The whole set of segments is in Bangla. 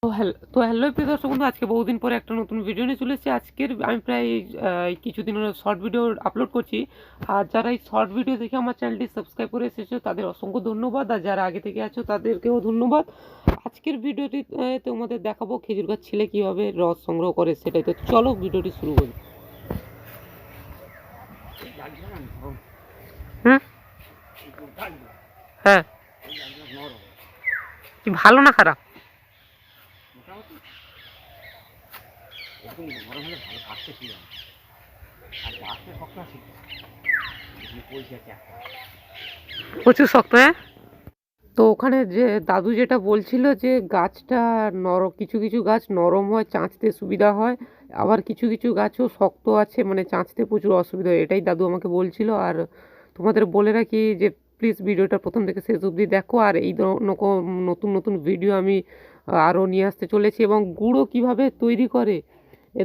হ্যালো প্রিয় দর্শক বন্ধু, আজকে বহুদিন পরে একটা নতুন ভিডিও নিয়ে চলে এসেছি। আজকের আমি প্রায় কিছুদিন হলো শর্ট ভিডিও আপলোড করছি। আর যারা এই শর্ট ভিডিও দেখে আমার চ্যানেলটি সাবস্ক্রাইব করে এসেছো তাদের অসংখ্য ধন্যবাদ, আর যারা আগে থেকে আছো তাদেরকেও ধন্যবাদ। আজকের ভিডিওটি তোমাদের দেখাবো খেজুর গাছ ছেলে কীভাবে রস সংগ্রহ করে, সেটাই। তো চলো ভিডিওটি শুরু করি। হ্যাঁ, কি ভালো না খারাপ? প্রচুর শক্ত। হ্যাঁ, তো ওখানে যে দাদু যেটা বলছিল যে গাছটা কিছু কিছু গাছ নরম হয়, চাঁচতে সুবিধা হয়, আবার কিছু কিছু গাছও শক্ত আছে, মানে চাঁচতে প্রচুর অসুবিধা হয়, এটাই দাদু আমাকে বলছিল। আর তোমাদের বলে রাখি যে প্লিজ ভিডিওটা প্রথম থেকে শেষ অবধি দেখো। আর এই নতুন নতুন ভিডিও আমি আরও নিয়ে আসতে চলেছি, এবং গুঁড়ো কীভাবে তৈরি করে,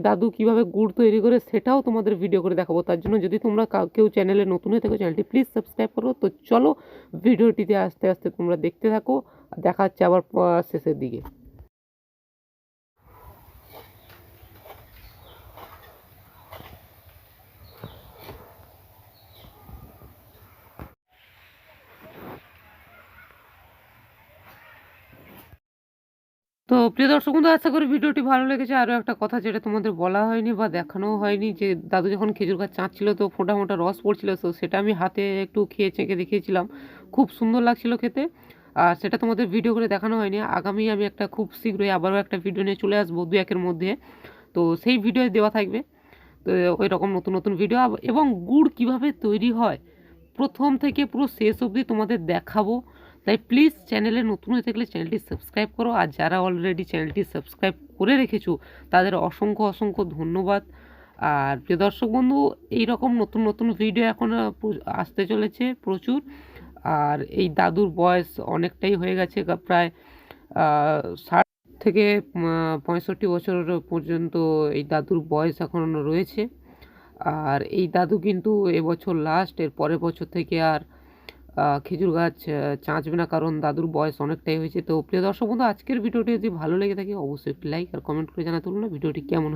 দাদু কীভাবে গুড় তৈরি করে সেটাও তোমাদের ভিডিও করে দেখাবো। তার জন্য যদি তোমরা কেউ চ্যানেলে নতুন হয়ে থাকো, চ্যানেলটি প্লিজ সাবস্ক্রাইব করো। তো চলো ভিডিওটিতে আস্তে আস্তে তোমরা দেখতে থাকো, দেখা হচ্ছে আবার শেষের দিকে। তো প্রিয় দর্শক বন্ধু, আশা করি ভিডিওটি ভালো লেগেছে। আরও একটা কথা যেটা তোমাদের বলা হয়নি বা দেখানোও হয়নি, যে দাদু যখন খেজুর গাছ চাঁচছিল তো ফোঁটা ফোঁটা রস পড়ছিল, তো সেটা আমি হাতে একটু খেয়ে চেঁকে দেখিয়েছিলাম, খুব সুন্দর লাগছিল খেতে। আর সেটা তোমাদের ভিডিও করে দেখানো হয়নি। আগামী আমি একটা খুব শীঘ্রই আবারও একটা ভিডিও নিয়ে চলে আসবো 2-1 মধ্যে, তো সেই ভিডিও দেওয়া থাকবে। তো ওই রকম নতুন নতুন ভিডিও এবং গুড় কিভাবে তৈরি হয় প্রথম থেকে পুরো শেষ অবধি তোমাদের দেখাবো। তাই প্লিজ চ্যানেলে নতুন হয়ে থাকলে চ্যানেলটি সাবস্ক্রাইব করো, আর যারা অলরেডি চ্যানেলটি সাবস্ক্রাইব করে রেখেছো তাদের অসংখ্য অসংখ্য ধন্যবাদ। আর প্রিয় দর্শক বন্ধু, এইরকম নতুন নতুন ভিডিও এখন আসতে চলেছে প্রচুর। আর এই দাদুর বয়স অনেকটাই হয়ে গেছে, প্রায় 60 থেকে 65 বছর পর্যন্ত এই দাদুর বয়স এখন রয়েছে। আর এই দাদু কিন্তু এবছর লাস্ট, এর পরের বছর থেকে আর খেজুর গাছ চাঁচবে না, কারণ দাদুর বয়স অনেকটাই হয়েছে। তো প্রিয় দর্শক বন্ধু, আজকের ভিডিওটি যদি ভালো লেগে থাকে অবশ্যই একটি লাইক আর কমেন্ট করে জানাতে ভুলবেন না ভিডিওটি কেমন হয়েছে।